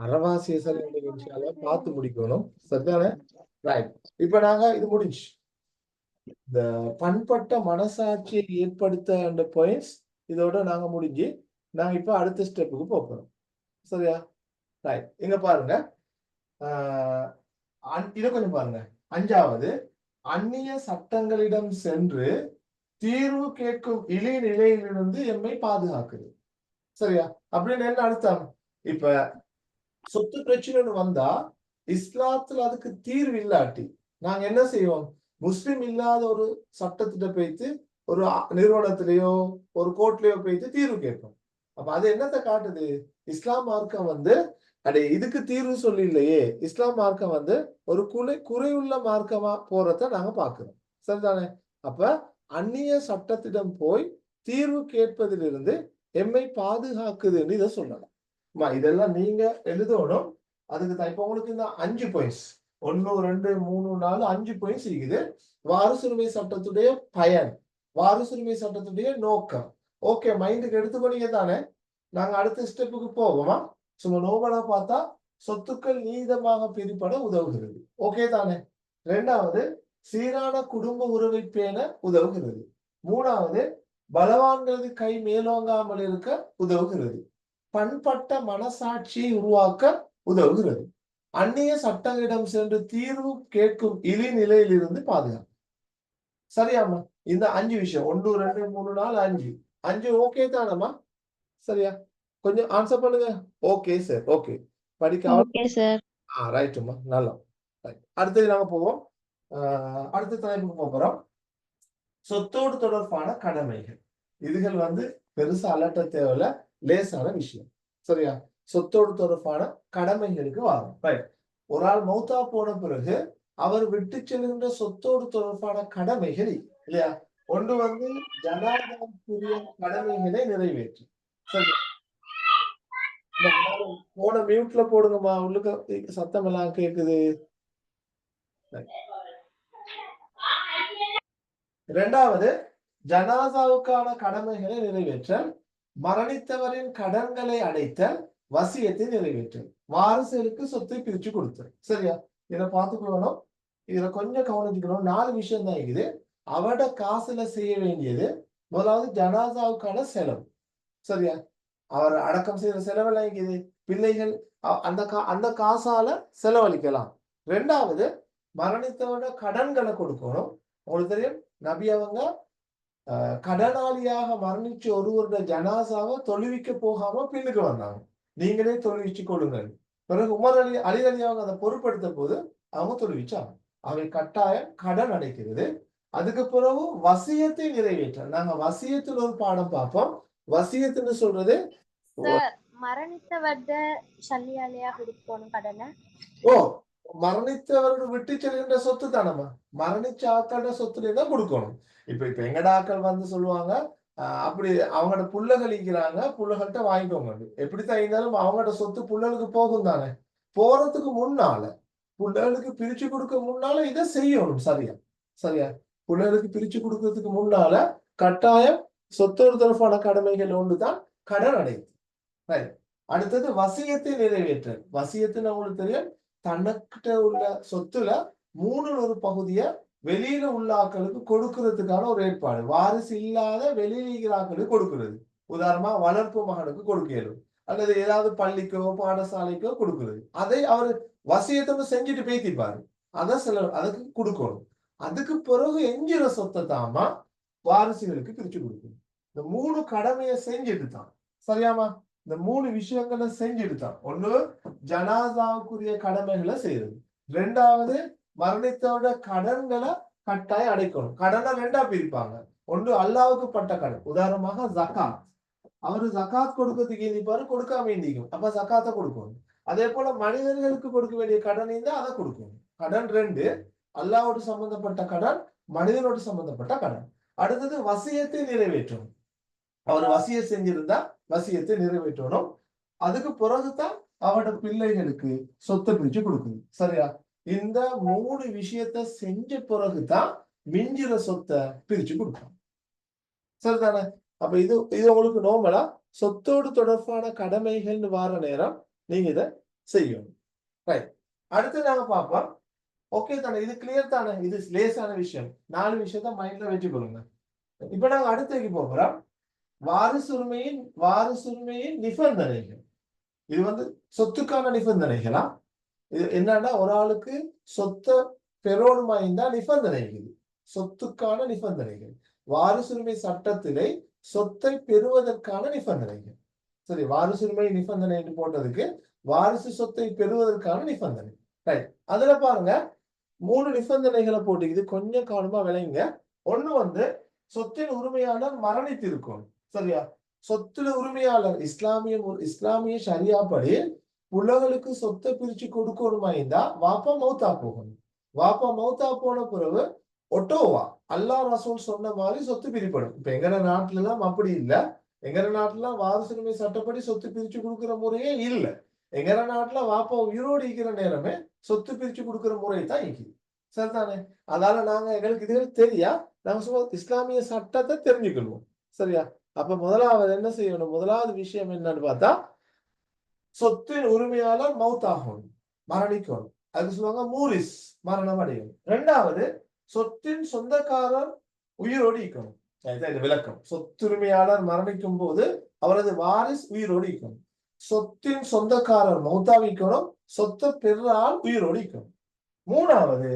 அறவாசிய சரி பார்த்து முடிக்கணும். சரிதானே? ரைட். இப்ப நாங்க இது முடிஞ்சு இந்த பண்பட்ட மனசாட்சியை ஏற்படுத்த அந்த பாயிண்ட்ஸ் இதோட நாங்க முடிஞ்சு நாங்க இப்ப அடுத்த ஸ்டெப்புக்கு போறோம். சரியா? ரைட். இங்க பாருங்க. இதை கொஞ்சம் பாருங்க. 5வது, அந்நிய சட்டங்களிடம் சென்று தீர்வு கேட்கும் இழி நிலையிலிருந்து எம்மை பாதுகாக்குது. சரியா? அப்படின்னு என்ன அர்த்தம்? இப்ப சொத்து பிரச்சனைன்னு வந்தா இஸ்லாத்துல அதுக்கு தீர்வு இல்லாட்டி நாங்க என்ன செய்வோம்? முஸ்லிம் இல்லாத ஒரு சட்டத்திட்ட போய்த்து ஒரு நிறுவனத்திலேயோ ஒரு கோர்ட்லயோ போய்த்து தீர்வு கேட்போம். அப்ப அது என்னத்தை காட்டுது? இஸ்லாம் மார்க்கம் அடே இதுக்கு தீர்வு சொல்லி இல்லையே. இஸ்லாம் மார்க்கம் ஒரு குறையுள்ள மார்க்கமா போறத நாங்க பாக்குறோம். சரிதானே? அப்ப அந்நிய சட்டத்திடம் போய் தீர்வு கேட்பதிலிருந்து எம்மை பாதுகாக்குதுன்னு இதை சொல்லலாம். இதெல்லாம் நீங்க எழுதணும். அதுக்கு தான் இப்ப உங்களுக்கு இந்த 5 பாயிண்ட்ஸ் 1 2 3 4 5 பாயிண்ட்ஸ் இருக்குது. வாரிசுரிமை சட்டத்துடைய பயன், வாரிசுரிமை சட்டத்துடைய நோக்கம். ஓகே, மைண்டுக்கு எடுத்துக்கொண்டீங்க தானே? நாங்க அடுத்த ஸ்டெப்புக்கு போவோமா? சும்மா நோபலா பார்த்தா சொத்துக்கள் நீதமாக பிரிப்பட உதவுகிறது. ஓகே தானே? 2வது, சீரான குடும்ப உறவை பேண உதவுகிறது. 3வது, பலவான்களது கை மேலோங்காமல் இருக்க உதவுகிறது. பண்பட்ட மனசாட்சியை உருவாக்க உதவுகிறது. அந்நிய சட்டங்களிடம் சென்று தீர்வு கேட்கும் இழி நிலையிலிருந்து பாதுகாப்பு. சரியாமா? இந்த 5 விஷயம் 1 2 3 4 5 5 ஓகே தானம்மா? சரியா? கொஞ்சம் ஆன்சர் பண்ணுங்க. Okay sir. Okay. Okay sir. ரைட்டுமா. நல்லா. அடுத்தது நாங்க போவோம். அடுத்த தலைப்புக்கு போறோம். சொத்தோடு தொடர்பான கடமைகள். இதுகள் பெருசா அலட்ட தேவையில்ல, லேசான விஷயம். சரியா? சொத்தோடு தொடர்பான கடமைகளுக்கு வரும். ரைட். ஒரு ஆள் மௌத்தா போன பிறகு அவர் விட்டு செல்கின்ற சொத்தோடு தொடர்பான கடமைகள் இல்லையா? ஒன்று ஜனாதாவுக்குரிய கடமைகளை நிறைவேற்றும். சரி, போன மியூட்ல போடுங்கம்மா, உள்ளுக்கு சத்தம் எல்லாம் கேக்குது. 2வது, ஜனாசாவுக்கான கடமைகளை நிறைவேற்றல், மரணித்தவரின் கடன்களை அடைத்தல், வசியத்தை நிறைவேற்றல், வாரிசுகளுக்கு சொத்தை பிரிச்சு கொடுத்தல். சரியா? இதை பார்த்துக்கணும். இதுல கொஞ்சம் கவனிச்சுக்கணும். 4 விஷயம் தான் இருக்குது. அவட காசுல செய்ய வேண்டியது முதலாவது ஜனாசாவுக்கான செலவு. சரியா? அவர் அடக்கம் செய்யற செலவெல்லாம் இருக்குது. பிள்ளைகள் அந்த காசால செலவழிக்கலாம். 2வது, மரணித்தவட கடன்களை கொடுக்கணும். உங்களுக்கு தெரியும், நபி அவங்க கடனாளியாக மரணிச்சு ஒருவருடைய ஜனாசாவை தொழுவிக்க போகாம பின்னுக்கு வந்தாங்க. நீங்களே தொழுவிச்சு கொள்ளுங்கள். பிறகு உமர் அலி அவங்க அதை பொருட்படுத்த போது அவங்க தொழுவிச்சாங்க. அவை கட்டாயம் கடன் அடைக்கிறது. அதுக்கு பிறகு வசியத்தை நிறைவேற்ற. நாங்க வசியத்தில் ஒரு பாடம் பார்ப்போம். வசியத்துன்னு சொல்றது மரணித்தவர்த சல்லியாலையா கொடுக்கணும் கடனை. ஓ, மரணித்தவர்கள் விட்டு செல்கின்ற சொத்து தானம்மா. மரணிச்ச ஆக்களோட சொத்துல தான் கொடுக்கணும். இப்ப எங்கட ஆக்கள் சொல்லுவாங்க, அப்படி அவங்களோட புள்ளகள் இருக்கிறாங்க, புள்ளகள்கிட்ட வாங்கிக்கோங்க. எப்படித்தான் இருந்தாலும் அவங்களோட சொத்து புள்ளலுக்கு போகும் தானே. போறதுக்கு முன்னால புள்ளகளுக்கு பிரிச்சு கொடுக்க முன்னால இதை செய்யணும். சரியா? சரியா? புள்ளகளுக்கு பிரிச்சு கொடுக்கறதுக்கு முன்னால கட்டாயம் சொத்தோடு தொடர்பான கடமைகள் ஒன்றுதான் கடன் அடைத்து. அடுத்தது வசியத்தை நிறைவேற்றல். வசியத்துன்னு உங்களுக்கு தெரியும், தனக்கிட்ட உள்ள சொத்துல 3 பகுதிய வெளியில உள்ள ஆக்களுக்கு கொடுக்கறதுக்கான ஒரு ஏற்பாடு. வாரிசு இல்லாத வெளியில ஆக்களுக்கு கொடுக்கிறது. உதாரணமா வளர்ப்பு மகனுக்கு கொடுக்கலும், அல்லது ஏதாவது பள்ளிக்கோ பாடசாலைக்கோ கொடுக்கிறது. அதை அவர் வசியத்தை செஞ்சுட்டு பேத்திப்பாரு. அதுக்கு கொடுக்கணும். அதுக்கு பிறகு எஞ்சிற சொத்தை தாமா வாரிசுகளுக்கு பிரிச்சு கொடுக்கணும். இந்த 3 கடமையை செஞ்சுட்டு தான். சரியாமா? இந்த 3 விஷயங்களை செஞ்சுடுதான். ஒண்ணு, ஜனாசாவுக்குரிய கடமைகளை செய்யறது. 2வது, மரணித்தோட கடன்களை கட்டாயம் அடைக்கணும். கடனை 2ஆ பிரிப்பாங்க. ஒன்று அல்லாவுக்கு பட்ட கடன். உதாரணமாக ஜகாத். அவரு ஜகாத் கொடுக்கறதுக்கு இருப்பாரு, கொடுக்காம இருந்திக்கும். அப்ப ஜகாத்தை கொடுக்கணும். அதே போல மனிதர்களுக்கு கொடுக்க வேண்டிய கடன் இருந்தா அதை கொடுக்கணும். கடன் 2, அல்லாவோடு சம்பந்தப்பட்ட கடன், மனிதனோடு சம்பந்தப்பட்ட கடன். அடுத்தது வசியத்தை நிறைவேற்றணும். அவர் வசிய செஞ்சிருந்தா வசியத்தை நிறைவேற்றணும். அதுக்கு பிறகுதான் அவரோட பிள்ளைகளுக்கு சொத்தை பிரிச்சு கொடுக்குது. சரியா? இந்த 3 விஷயத்த செஞ்ச பிறகுதான் மிஞ்சிற சொத்தை பிரிச்சு கொடுக்கும். சரிதானே? அப்ப இது உங்களுக்கு நோமலா சொத்தோடு தொடர்பான கடமைகள்னு வார நேரம் நீங்க இதை செய்யணும். ரைட், அடுத்து நாங்க பார்ப்போம். ஓகே தானே, இது கிளியர் தானே, இது லேசான விஷயம். 4 விஷயத்த மைண்ட்ல வச்சுக்கொள்ளுங்க. இப்ப நாங்க அடுத்ததுக்கு போகிறோம். வாரிசுரிமையின் நிபந்தனைகள். இது வந்து சொத்துக்கான நிபந்தனைகளா? இது என்னன்னா, ஒரு ஆளுக்கு சொத்தை பெறணுமா இருந்தா நிபந்தனைகள். சொத்துக்கான நிபந்தனைகள், வாரிசுரிமை சட்டத்திலே சொத்தை பெறுவதற்கான நிபந்தனைகள். சரி, வாரிசுரிமை நிபந்தனை என்று போட்டதுக்கு வாரிசு சொத்தை பெறுவதற்கான நிபந்தனை. ரைட், அதுல பாருங்க 3 நிபந்தனைகளை போட்டு, இது கொஞ்சம் கவனமா விளையுங்க. ஒண்ணு வந்து சொத்தின் உரிமையாளர் மரணித்திருக்கும். சரியா? சொத்துல உரிமையாளர் இஸ்லாமிய ஷரியா படி புள்ளகளுக்கு சொத்தை பிரிச்சு கொடுக்கணுமா இருந்தா வாப்பா மௌத்தா போகணும். வாப்பா மௌத்தா போன பிறகு ஒட்டோவா அல்லாஹ் ரசூல் சொன்ன மாதிரி சொத்து பிரிப்படும். இப்ப எங்கட நாட்டுல எல்லாம் அப்படி இல்ல. எங்கட நாட்டுல வாரிசுரிமை சட்டப்படி சொத்து பிரிச்சு கொடுக்கிற முறையே இல்ல. எங்கட நாட்டுல வாப்பா உயிரோடு இருக்கிற நேரமே சொத்து பிரிச்சு கொடுக்கிற முறை தான் இருக்குது. சரிதானே? அதனால நாங்க எங்களுக்கு இதுகள் தெரியா, நாங்க சும்மா இஸ்லாமிய சட்டத்தை தெரிஞ்சுக்கணும். சரியா? அப்ப முதலாவது என்ன செய்யணும்? முதலாவது விஷயம் என்னன்னு பார்த்தா, சொத்தின் உரிமையாளர் மௌத்தாகணும், மரணிக்கணும். அதுக்கு சொல்லுவாங்க மூரிஸ், மரணம் அடையும். இரண்டாவது, சொத்தின் சொந்தக்காரர் உயிரோடு இருக்கணும். இது விளக்கம். சொத்துரிமையாளர் மரணிக்கும் போது அவரது வாரிஸ் உயிரோடு இருக்கணும். சொத்தின் சொந்தக்காரர் மௌத்தாவிக்கணும், சொத்தை பெறால் உயிரோடு இருக்கணும். மூணாவது,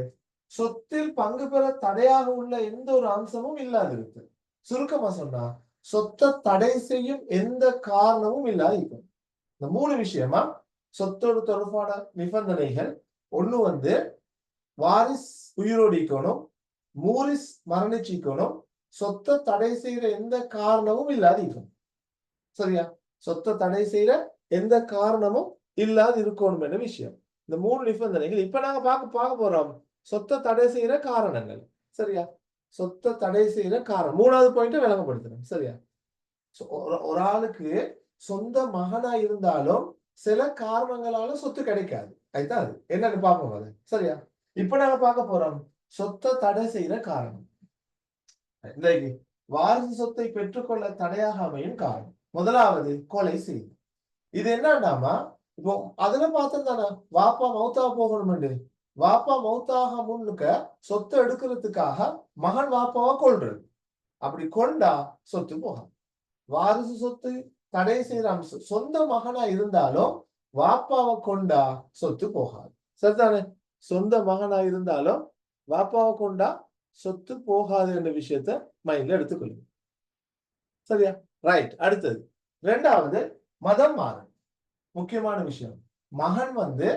சொத்தில் பங்கு பெற தடையாக உள்ள எந்த ஒரு அம்சமும் இல்லாதிருக்கு. சுருக்கமா சொன்னா, சொத்தை தடை செய்யும் எந்த காரணமும் இல்லாதிருக்கும். இந்த 3 விஷயமா சொத்தோடு தொடர்பான நிபந்தனைகள். ஒண்ணு வந்து வாரிஸ் உயிரோடு இருக்கணும், மூரிஸ் மரணிச்சிக்கணும், சொத்தை தடை செய்யற எந்த காரணமும் இல்லாதிருக்கும். சரியா? சொத்தை தடை செய்யற எந்த காரணமும் இல்லாது இருக்கணும் என்ற விஷயம். இந்த 3 நிபந்தனைகள் இப்ப நாங்க பார்க்க போறோம். சொத்தை தடை செய்யற காரணங்கள். சரியா? சொத்தை தடை செய்யற காரணம் 3வது பாயிண்ட் விளங்கப்படுத்துறேன். சரியா? ஒரு ஆளுக்கு சொந்த மகனா இருந்தாலும் சில காரணங்களால சொத்து கிடைக்காது. அதுதான் அது என்னன்னு பார்ப்போம் அது. சரியா? இப்ப நாங்க பார்க்க போறோம் சொத்தை தடை செய்யற காரணம். இன்றைக்கு வாரிசு சொத்தை பெற்றுக்கொள்ள தடையாக அமையும் காரணம். முதலாவது, கொலை செய்து. இது என்னண்டாமா, இப்போ அதுல பார்த்தோம் தானே, வாப்பா மௌத்தா போகணும். வாப்பா மௌத்தாக முன்னுக்க சொத்தை எடுக்கிறதுக்காக மகன் வாப்பாவை கொள்றது. அப்படி கொண்டா சொத்து போகாது. வாரிசு சொத்து தடை செய்யற அம்சம். சொந்த மகனா இருந்தாலும் வாப்பாவை கொண்டா சொத்து போகாது. சரிதானே? சொந்த மகனா இருந்தாலும் வாப்பாவை கொண்டா சொத்து போகாது என்ற விஷயத்த மைண்ட்ல எடுத்துக்கொள்ளுங்க. சரியா? ரைட், அடுத்தது இரண்டாவது, மதம் மாறும். முக்கியமான விஷயம். மகன் வந்து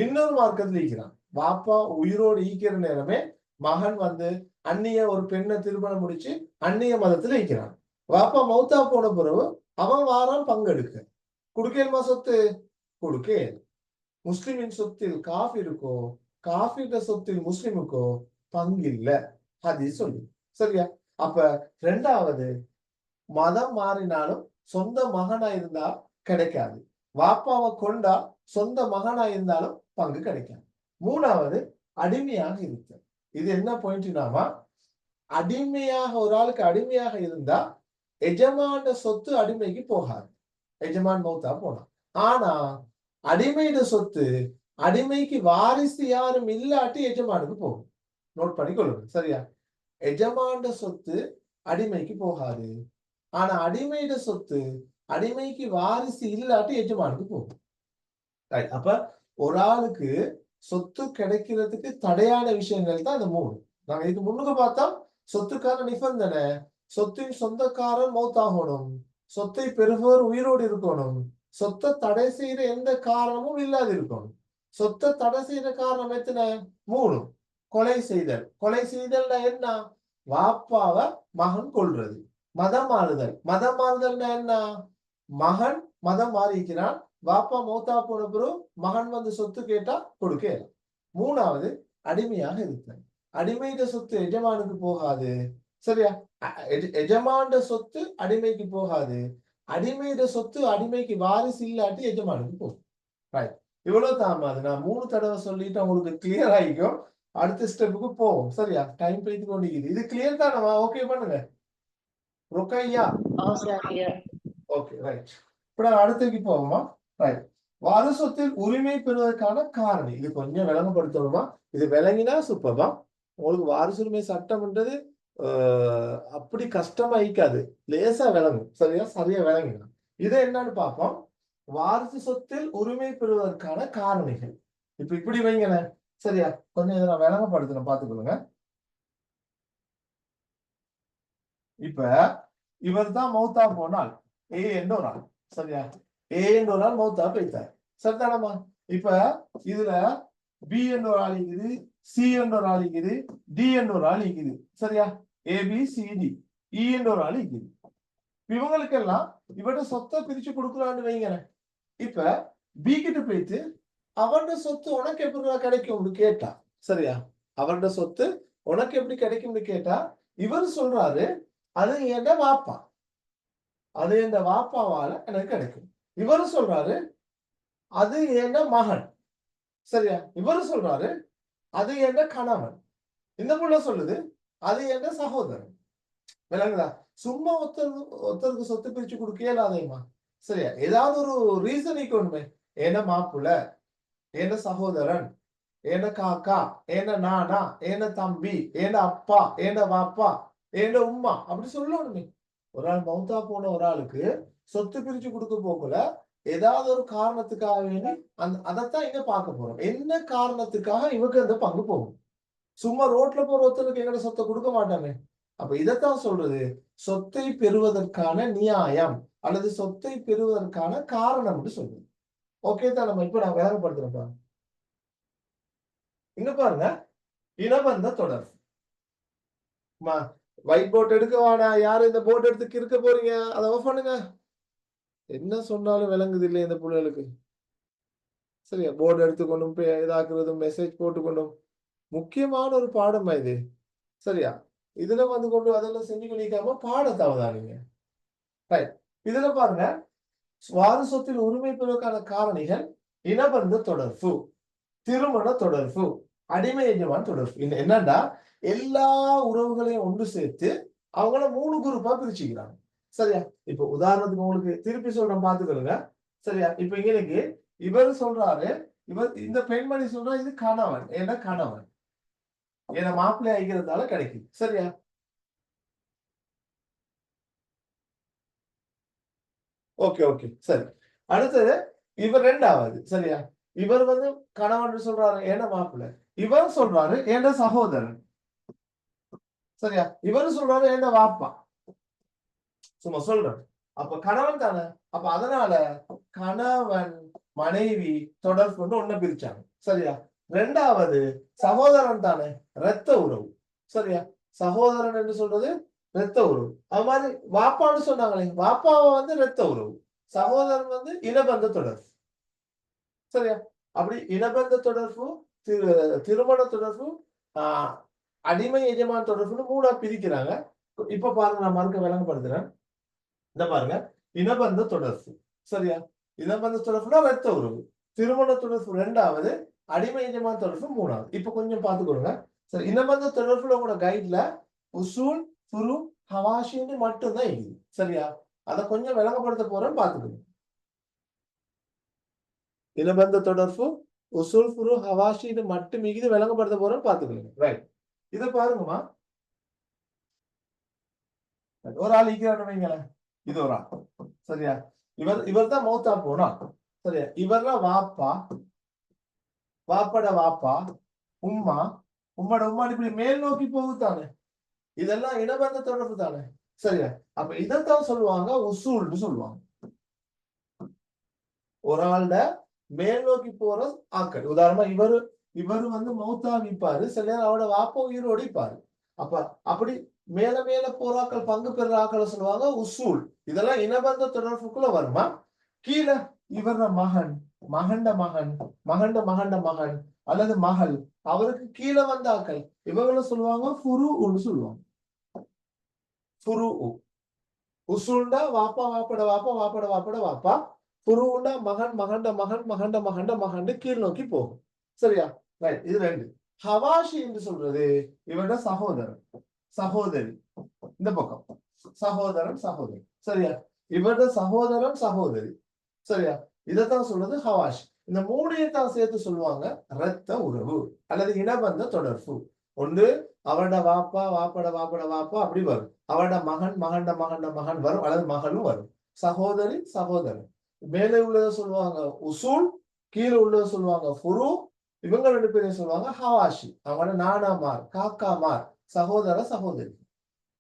இன்னொரு மார்க்கத்துல ஈக்கிறான். வாப்பா உயிரோடு ஈக்கிற நேரமே மகன் வந்து அந்நிய ஒரு பெண்ணை திருமணம் முடிச்சு அந்நிய மதத்துல ஈக்கிறான். வாப்பா மௌத்தா போன பிறகு அவன் வாரான் பங்கெடுக்க. கொடுக்கேல்மா சொத்து? கொடுக்கேல். முஸ்லிமின் சொத்தில் காஃபிருக்கோ, காஃபிட சொத்தில் முஸ்லிமுக்கோ பங்கு இல்ல. ஹதீஸ் சொல்லு. சரியா? அப்ப ரெண்டாவது, மதம் மாறினாலும் சொந்த மகனா இருந்தா கிடைக்காது. வாப்பாவை கொண்டா சொந்த மகனா இருந்தாலும் பங்கு கிடைக்காது. மூணாவது, அடிமையாக இருக்க. இது என்ன பாயிண்ட்னாமா, அடிமையாக ஒரு ஆளுக்கு அடிமையாக இருந்தா எஜமான சொத்து அடிமைக்கு போகாது. எஜமான் மௌத்தா போனா. ஆனா அடிமையிட சொத்து அடிமைக்கு வாரிசு யாரும் இல்லாட்டி எஜமானுக்கு போகும். நோட் பண்ணிக்கொள்ளுங்க. சரியா? எஜமான சொத்து அடிமைக்கு போகாது. ஆனா அடிமையிட சொத்து அடிமைக்கு வாரிசு இல்லாட்டி எஜமானுக்கு போகும். அப்ப ஒரு ஆளுக்கு சொத்து கிடைக்கிறதுக்கு தடையான விஷயங்கள் தான் இந்த 3. நாங்க இதுக்கு முன்னுக்கு பார்த்தா சொத்துக்கான நிபந்தனை, சொத்தின் சொந்தக்காரர் மௌத்தாகணும், சொத்தை பெறுபவர் உயிரோடு இருக்கணும், சொத்தை தடை செய்யற எந்த காரணமும் இல்லாது இருக்கணும். சொத்தை தடை செய்யற காரணம் எத்தனை? 3. கொலை செய்தல். கொலை செய்தல்னா என்ன? வாப்பாவை மகன் கொல்றது. மதம் மாறுதல். மதம் மாறுதல்னா என்ன? மகன் மதம் மாறிக்கிறான், வாப்பா மௌத்தா போன பிறகு மகன் வந்து சொத்து கேட்டா கொடுக்க. மூணாவது, அடிமையாக இருக்க. அடிமையிட சொத்து எஜமானுக்கு போகாது. சரியா? எஜமான சொத்து அடிமைக்கு போகாது. அடிமையிட சொத்து அடிமைக்கு வாரிசு இல்லாட்டி எஜமானுக்கு போகும். ரைட், இவ்வளவு தாமா. அது நான் 3 தடவை சொல்லிட்டு உங்களுக்கு கிளியர் ஆகிக்கும். அடுத்த ஸ்டெப்புக்கு போவோம். சரியா? டைம் போயிட்டு கொண்டிருக்குது. இது கிளியர் தானமா? ஓகே பண்ணுங்க. ரொக்கையா? Okay, right. இப்ப நான் அடுத்ததுக்கு போவோமா? ரைட். வாரிசொத்தில் உரிமை பெறுவதற்கான காரணி. இது கொஞ்சம் விளங்கப்படுத்தணுமா? இது விளங்கினா சூப்பர்பா. உங்களுக்கு வாரிசுரிமை சட்டம்ன்றது அப்படி கஷ்டமா இருக்காது. லேசா விளங்கும். சரியா விளங்கினா. இது என்னன்னு பார்ப்போம். வாரிசு சொத்தில் உரிமை பெறுவதற்கான காரணிகள். இப்ப இப்படி வைங்களேன். சரியா? கொஞ்சம் இதை நான் விளங்கப்படுத்துறேன் பார்த்துக்கொள்ளுங்க. இப்ப இவர் தான் மௌத்தா போனால் ஏ என்ற ஒரு ஆள். சரியா? ஏ என்ற ஒரு ஆள் மௌத்தா போய்த்தார். சரிதானம்மா? இப்ப இதுல பி என்ற ஒரு ஆள் இருக்குது, சி என்ற ஒரு ஆள் இருக்குது, டி என்ற ஒரு ஆள் இருக்குது. சரியா? ஏபிசிடி இ என்ற ஒரு ஆள் இருக்குது. இவங்களுக்கெல்லாம் இவட சொத்தை பிரிச்சு கொடுக்கலான்னு வைங்களேன். இப்ப பி கிட்ட போயிட்டு அவருடைய சொத்து உனக்கு எப்படி கிடைக்கும்னு கேட்டா. சரியா? அவருடைய சொத்து உனக்கு எப்படி கிடைக்கும்னு கேட்டா இவர் சொல்றாரு அது என் வாப்பா, அது என் வாப்பாவால எனக்கு கிடைக்கும். இவரு சொல்றாரு அது என் மகன். சரியா? இவரு சொல்றாரு அது என் கணவன். இந்த புள்ள சொல்லுது அது என் சகோதரன். விளங்குதா? சும்மா ஒருத்தருக்கு சொத்து பிரிச்சு கொடுக்க இயலாதேம்மா. சரியா? ஏதாவது ஒரு ரீசன் ஒண்ணுமே. என்ன மாப்புள்ள, என்ன சகோதரன், என்ன காக்கா, என்ன நானா, என்ன தம்பி, என்ன அப்பா, என்ன வாப்பா, என்ன உம்மா அப்படி சொல்லணுமே. ஒரு ஆள் மௌத்தா போன ஒரு ஆளுக்கு சொத்து பிரிச்சு கொடுக்க போகல ஏதாவது ஒரு காரணத்துக்காக வேண்டி அதைத்தான் இங்க பார்க்க போறோம். என்ன காரணத்துக்காக இவருக்கு அந்த பங்கு போகும். சும்மா ரோட்ல போற ஒருத்தருக்கு எங்கட சொத்தை கொடுக்க மாட்டானே. அப்ப இதைத்தான் சொல்றது சொத்தை பெறுவதற்கான நியாயம் அல்லது சொத்தை பெறுவதற்கான காரணம் சொல்றது. ஓகே தான், நம்ம இப்ப நான் வேலைப்படுத்துறேன். இங்க பாருங்க, இனபந்த தொடர். ஒயிட் போர்ட் எடுக்க வாடா, யாரும் இந்த போர்ட் எடுத்து இருக்க போறீங்க, அதை ஆஃப் பண்ணுங்க. என்ன சொன்னாலும் விளங்குது இல்லையா இந்த பிள்ளைகளுக்கு. சரியா? போர்டு எடுத்துக்கொண்டும் இதாக்குறதும் மெசேஜ் போட்டுக்கொண்டும் முக்கியமான ஒரு பாடம் இது. சரியா? இதுல வந்து கொண்டு அதெல்லாம் செஞ்சு பண்ணிக்காம பாடத்தை அவதானிங்க. ரைட். இதுல பாருங்க, வாரிசொத்தில் உரிமை பெறுவதற்கான காரணிகள் இனபந்த தொடர்பு, திருமண தொடர்பு, அடிமை எஜமான் தொடர்பு. என்னன்னா எல்லா உறவுகளையும் ஒன்று சேர்த்து அவங்கள 3 குரூப்பா பிரிச்சுக்கிறாங்க. சரியா? இப்ப உதாரணத்துக்கு உங்களுக்கு திருப்பி சொல்றேன் பாத்துக்கொள்ளுங்க. சரியா? இப்ப இங்க இவர் சொல்றாரு, இவர் இந்த பெண்மணி சொல்றா இது கணவன், ஏன்னா கணவன் ஏன்னா மாப்பிள்ளை ஆகிக்கிறதால கிடைக்குது. சரியா? ஓகே சரி. அடுத்தது இவர் 2வது. சரியா? இவர் வந்து கணவன் சொல்றாரு ஏன்னா மாப்பிள்ளை, இவர் சொல்றாரு ஏன்னா சகோதரன். சரியா? இவர் சொல்றாரு ஏன்னா வாப்பா. சும்மா சொல்றேன். அப்ப கணவன் தானே. அப்ப அதனால கணவன் மனைவி தொடர்பு கொண்டு ஒண்ணு பிரிச்சாங்க. சரியா? 2வது சகோதரன் தானே, இரத்த உறவு. சரியா? சகோதரன் என்று சொல்றது இரத்த உறவு. அது மாதிரி வாப்பான்னு சொன்னாங்களே, வாப்பாவை வந்து இரத்த உறவு, சகோதரன் வந்து இனபந்த தொடர்பு. சரியா? அப்படி இனபந்த தொடர்பு, திருமண தொடர்பு, அடிமை எஜமான் தொடர்புன்னு 3ஆ பிரிக்கிறாங்க. இப்ப பாருங்க, நான் மறுக்க விளங்கப்படுத்துறேன். இந்த பாருங்க, இனபந்த தொடர்பு. சரியா? இனபந்த தொடர்புனா இரத்த உறவு, திருமண தொடர்பு 2வது, அடிமை எஜமான் தொடர்பு 3வது. இப்ப கொஞ்சம் பார்த்துக்கொள்ளுங்க. சரி, இனபந்த தொடர்புல கூட கைட்ல உசூல், ஃபுரு, ஹவாஷின்னு மட்டும்தான் இருக்குது. சரியா? அதை கொஞ்சம் விளங்கப்படுத்த போறேன், பார்த்துக்கோங்க. இனபந்த தொடர்பு உசூல், ஃபுரு, ஹவாஷின்னு மட்டும் மிகுதி விளங்கப்படுத்த போறேன், பார்த்துக்கோங்க. ரைட். இதை பாருங்கம்மா. ஒரு ஆள் ஈக்கிறான்னு வைங்களேன், இது ஒரு ஆள். சரியா? இவர் தான் மௌத்தா போனா. சரியா? இவர்லாம் வாப்பா, வாப்பட வாப்பா, உம்மா, உம்மோட உம்மா இப்படி மேல் நோக்கி போகுதானே. இதெல்லாம் இனபந்த தொடர்பு தானே. சரியா? அப்ப இதைத்தான் சொல்லுவாங்க உசூல்னு சொல்லுவாங்க. ஒரு ஆள்ட மேல் நோக்கி போற ஆக்கள். உதாரணமா இவரு வந்து மௌத்தா விப்பாரு, சில நேரம் அவரோட வாப்பா உயிரோடு இருப்பாரு. அப்ப அப்படி மேல மேல போராக்கள் பங்கு பெற ஆக்களை சொல்லுவாங்க உசூல். இதெல்லாம் இனபந்த தொடர்புக்குள்ள வருமா? கீழே இவர மகன், மகண்ட மகன், மகண்ட மகண்ட மகன் அல்லது மகள், அவருக்கு கீழே வந்த ஆக்கள் இவங்களும் சொல்லுவாங்க ஃபுருன்னு சொல்லுவாங்க. ஃபுரு. உசூல்டா வாப்பா வாப்பட வாப்பா வாப்பட வாப்பட வாப்பா, ஃபுருண்டா மகன் மகண்ட மகன் மகண்ட மகண்ட மகன் கீழ் நோக்கி போகும். சரியா? ரைட். இது 2. ஹவாஷி என்று சொல்றது இவரோட சகோதரன், சகோதரி. இந்த பக்கம் சகோதரன், சகோதரி. சரியா? இவரோட சகோதரன், சகோதரி. சரியா? இதைத்தான் சொல்றது ஹவாஷி. இந்த மூணையை தான் சேர்த்து சொல்லுவாங்க இரத்த உறவு அல்லது இனபந்த தொடர்பு. ஒன்று அவட வாப்பா வாப்பட வாப்பட வாப்பா அப்படி வரும், அவட மகன் மகண்ட மகண்ட மகன் வரும், அல்லது மகளும் வரும், சகோதரி சகோதரன். மேலே உள்ளதை சொல்லுவாங்க உசூல், கீழே உள்ளதை சொல்லுவாங்க ஃபுரு. இவங்க ரெண்டு பேரையும் சொல்லுவாங்க ஹவாஷி. அவங்களோட நானாமார் காக்காமார் சகோதர சகோதரி.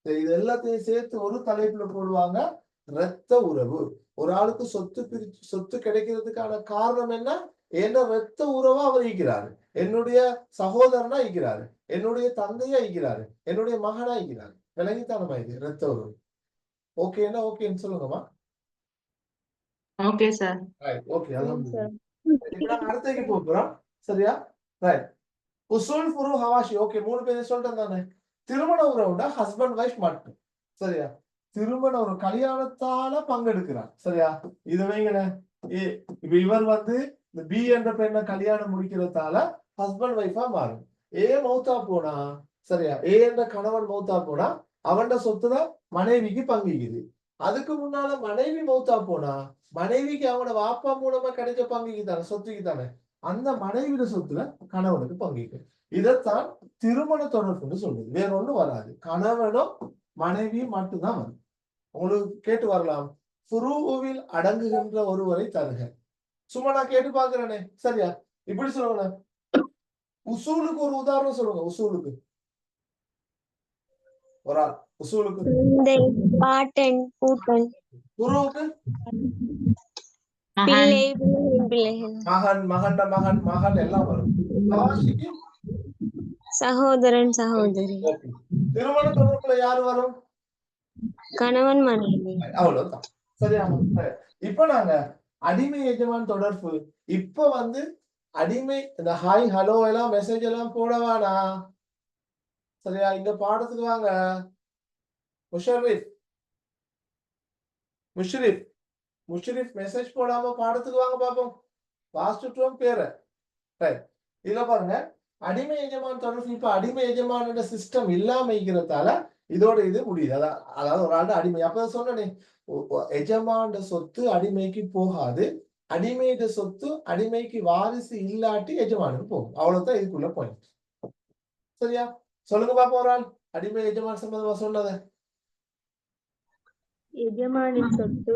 இது எல்லாத்தையும் சேர்த்து ஒரு தலைப்புல போடுவாங்க இரத்த உறவு. ஒரு ஆளுக்கு சொத்து கிடைக்கிறதுக்கான காரணம் என்ன? என்ன இரத்த உறவா அவர் ஈக்கிறாரு, என்னுடைய சகோதரனா ஈக்கிறாரு, என்னுடைய தந்தையா ஈக்கிறாரு, என்னுடைய மகனா ஈக்கிறாரு. விளங்கித்தானமா இது இரத்த உறவு? ஓகேன்னா ஓகேன்னு சொல்லுங்கம்மா. Okay sir. ஓகே, அல்ஹம்துலில்லாஹ். இப்ப நாங்க அடுத்ததுக்கு போறோம். சரியா? ரைட். உசூல் ஃபுரு ஹவாஷி. ஓகே, மூணு பேரும் சொல்லிட்டேன் தானே. திருமண உறவுண்டா ஹஸ்பண்ட் வைஃப் மட்டும். சரியா? திருமண ஒரு கல்யாணத்தால பங்கெடுக்கிறார். சரியா? இது வைங்களேன், இப்ப இவர் இந்த பி என்ற பெண்ணை கல்யாணம் முடிக்கிறதால ஹஸ்பண்ட் வைஃபா மாறும். ஏ மௌத்தா போனா, சரியா, ஏ என்ற கணவன் மௌத்தா போனா அவன் சொத்துதான் மனைவிக்கு பங்கிக்குது. அதுக்கு முன்னால மனைவி மௌத்தா போனா மனைவிக்கு அவனோட வாப்பா மூலமா கிடைச்ச பங்குக்கு தானே, சொத்துக்கு தானே, அந்த மனைவியோட சொத்துல கணவனுக்கு பங்கிக்கு. இதைத்தான் திருமண தொடர்புன்னு சொல்றது. வேற ஒண்ணும் வராது. கணவனும் மனைவியும் மட்டும்தான் வரும். உங்களுக்கு கேட்டு வரலாம், ஃபுரூவில் அடங்குகின்ற ஒருவரை தருக. சும்மா நான் கேட்டு பாக்குறேனே. சரியா? இப்படி சொல்லுங்க. உசூலுக்கு ஒரு உதாரணம் சொல்லுங்க. உசூலுக்கு ஒரு ஆள். உசூலுக்கு ஃபுரூவுக்கு மகன் மகன் மகன் மகள் எல்லாம் வரும். ஹவாஷிக்கு சகோதரன் சகோதரி. திருமண தொடர்புல யாரு வரும்? கணவன் மனைவி. அவ்வளவுதான். சரியா? இப்ப நாங்க அடிமை எஜமான் தொடர்பு. இப்ப அடிமை இந்த ஹாய் ஹலோ எல்லாம் மெசேஜ் எல்லாம் போடவானா. சரியா? இங்க பாடத்துக்கு வாங்க. முஷ்ரிப் மெசேஜ் போடாம பாடத்துக்கு வாங்க பாப்போம். வாசிச்சுட்டோம் பேரை. இதுல பாருங்க, அடிமை எஜமான் தொடர்பு. இப்ப அடிமை எஜமான சிஸ்டம் இல்லாம இருக்கிறதால இதோட இது முடியுது. அதாவது ஒரு ஆள் அடிமை. அப்ப சொன்னே, எஜமான சொத்து அடிமைக்கு போகாது, அடிமையிட சொத்து அடிமைக்கு வாரிசு இல்லாட்டி எஜமானுக்கு போகும். அவ்வளவுதான் இதுக்குள்ள பாயிண்ட். சரியா? சொல்லுங்க பாப்போம், ஒரு ஆள் அடிமை எஜமான் சம்பந்தமா சொன்னதை. எஜமானின் சொத்து